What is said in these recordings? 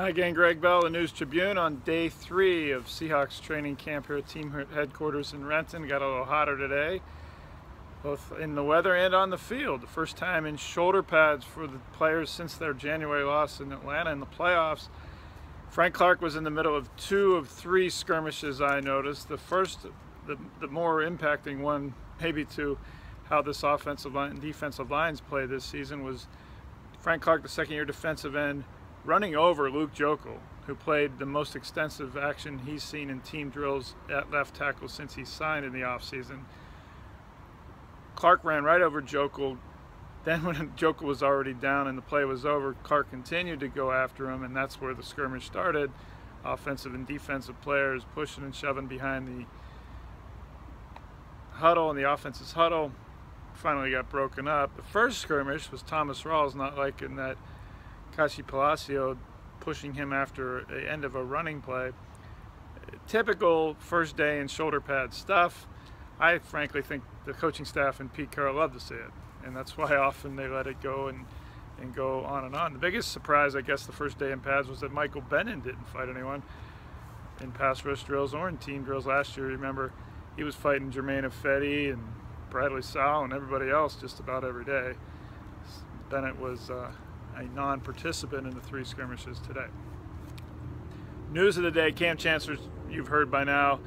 Hi again, Gregg Bell, the News Tribune, on day 3 of Seahawks training camp here at team headquarters in Renton. Got a little hotter today, both in the weather and on the field. The first time in shoulder pads for the players since their January loss in Atlanta in the playoffs. Frank Clark was in the middle of 2 of 3 skirmishes, I noticed. The first, the more impacting one, maybe to how this offensive line and defensive lines play this season, was Frank Clark, the second-year defensive end, running over Luke Joeckel, who played the most extensive action he's seen in team drills at left tackle since he signed in the offseason. Clark ran right over Joeckel. Then when Joeckel was already down and the play was over, Clark continued to go after him, and that's where the skirmish started. Offensive and defensive players pushing and shoving behind the huddle, and the offense's huddle finally got broken up. The first skirmish was Thomas Rawls not liking that Kashi Palacio pushing him after the end of a running play. Typical first day in shoulder pad stuff. I frankly think the coaching staff and Pete Carroll love to see it, and that's why often they let it go and go on and on. The biggest surprise, I guess, the first day in pads was that Michael Bennon didn't fight anyone in pass rush drills or in team drills last year. Remember, he was fighting Jermaine Ifedi and Bradley Sowell and everybody else just about every day. Bennett was a non-participant in the 3 skirmishes today. News of the day: Kam Chancellor, you've heard by now,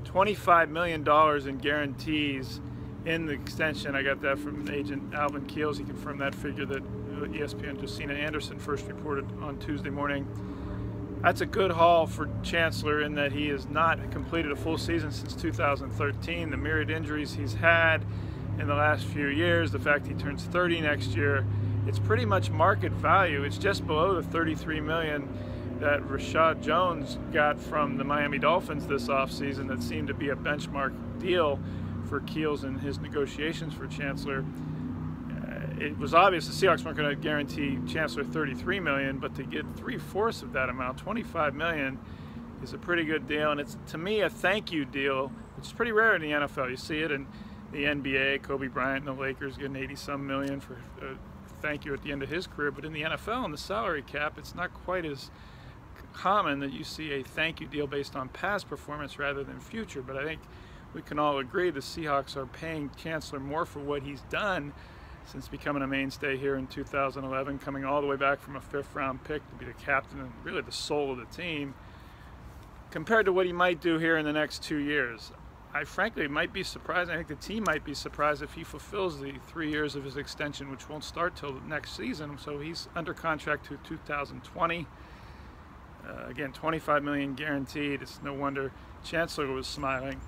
$25 million in guarantees in the extension. I got that from agent Alvin Keels. He confirmed that figure that ESPN Josina Anderson first reported on Tuesday morning. That's a good haul for Chancellor in that he has not completed a full season since 2013. The myriad injuries he's had in the last few years, the fact he turns 30 next year, it's pretty much market value. It's just below the $33 million that Rashad Jones got from the Miami Dolphins this offseason. That seemed to be a benchmark deal for Keels in his negotiations for Chancellor. It was obvious the Seahawks weren't going to guarantee Chancellor $33 million, but to get 3/4 of that amount, $25 million, is a pretty good deal, and it's, to me, a thank you deal, which is pretty rare in the NFL. You see it in the NBA, Kobe Bryant and the Lakers getting 80-some million for thank you at the end of his career, but in the NFL, in the salary cap, it's not quite as common that you see a thank you deal based on past performance rather than future. But I think we can all agree the Seahawks are paying Chancellor more for what he's done since becoming a mainstay here in 2011, coming all the way back from a 5th-round pick to be the captain and really the soul of the team, compared to what he might do here in the next 2 years. I frankly might be surprised. I think the team might be surprised if he fulfills the 3 years of his extension, which won't start till next season. So he's under contract to 2020. Again, $25 million guaranteed. It's no wonder Chancellor was smiling.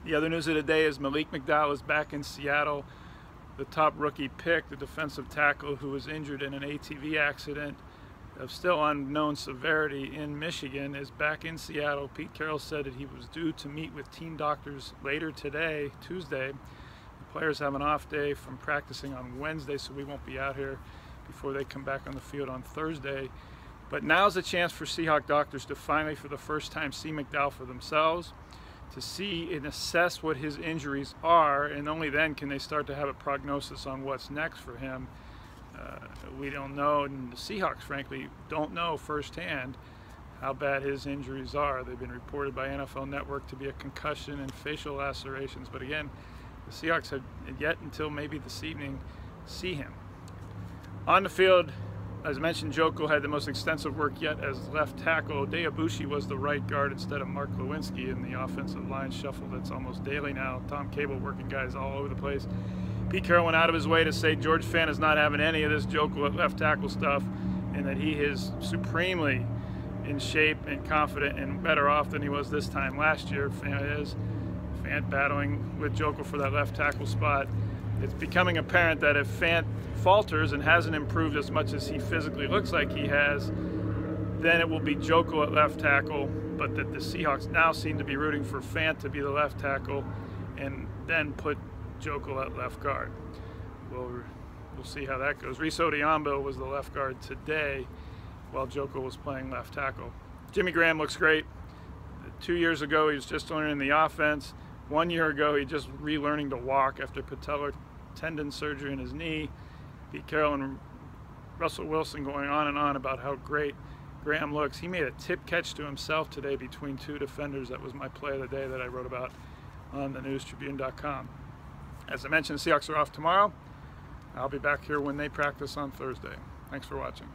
The other news of the day is Malik McDowell is back in Seattle. The top rookie pick, the defensive tackle who was injured in an ATV accident of still unknown severity in Michigan, is back in Seattle. Pete Carroll said that he was due to meet with team doctors later today, Tuesday. The players have an off day from practicing on Wednesday, so we won't be out here before they come back on the field on Thursday. But now's a chance for Seahawk doctors to finally, for the first time, see McDowell for themselves, to see and assess what his injuries are, and only then can they start to have a prognosis on what's next for him. We don't know, and the Seahawks, frankly, don't know firsthand how bad his injuries are. They've been reported by NFL Network to be a concussion and facial lacerations, but again, the Seahawks have yet until maybe this evening see him. On the field, as mentioned, Joeckel had the most extensive work yet as left tackle. Deabushi was the right guard instead of Mark Lewinsky in the offensive line shuffle that's almost daily now. Tom Cable working guys all over the place. Pete Carroll went out of his way to say George Fant is not having any of this Joeckel at left tackle stuff, and that he is supremely in shape and confident and better off than he was this time last year. Fant battling with Joeckel for that left tackle spot. It's becoming apparent that if Fant falters and hasn't improved as much as he physically looks like he has, then it will be Joeckel at left tackle, but that the Seahawks now seem to be rooting for Fant to be the left tackle and then put Joeckel at left guard. We'll see how that goes. Reese Odiambo was the left guard today while Joeckel was playing left tackle. Jimmy Graham looks great. 2 years ago, he was just learning the offense. 1 year ago, he just relearning to walk after patellar tendon surgery in his knee. Pete Carroll and Russell Wilson going on and on about how great Graham looks. He made a tip catch to himself today between two defenders. That was my play of the day that I wrote about on thenewstribune.com. As I mentioned, the Seahawks are off tomorrow. I'll be back here when they practice on Thursday. Thanks for watching.